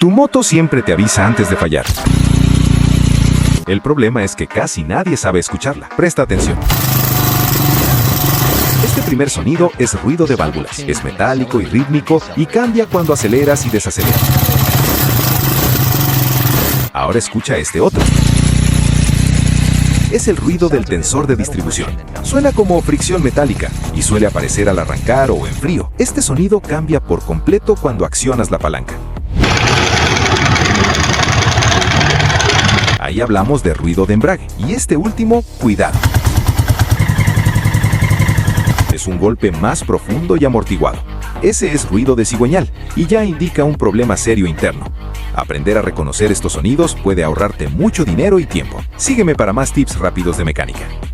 Tu moto siempre te avisa antes de fallar. El problema es que casi nadie sabe escucharla. Presta atención. Este primer sonido es ruido de válvulas. Es metálico y rítmico y cambia cuando aceleras y desaceleras. Ahora escucha este otro. Es el ruido del tensor de distribución. Suena como fricción metálica y suele aparecer al arrancar o en frío. Este sonido cambia por completo cuando accionas la palanca. Ahí hablamos de ruido de embrague. Y este último, cuidado. Es un golpe más profundo y amortiguado. Ese es ruido de cigüeñal y ya indica un problema serio interno. Aprender a reconocer estos sonidos puede ahorrarte mucho dinero y tiempo. Sígueme para más tips rápidos de mecánica.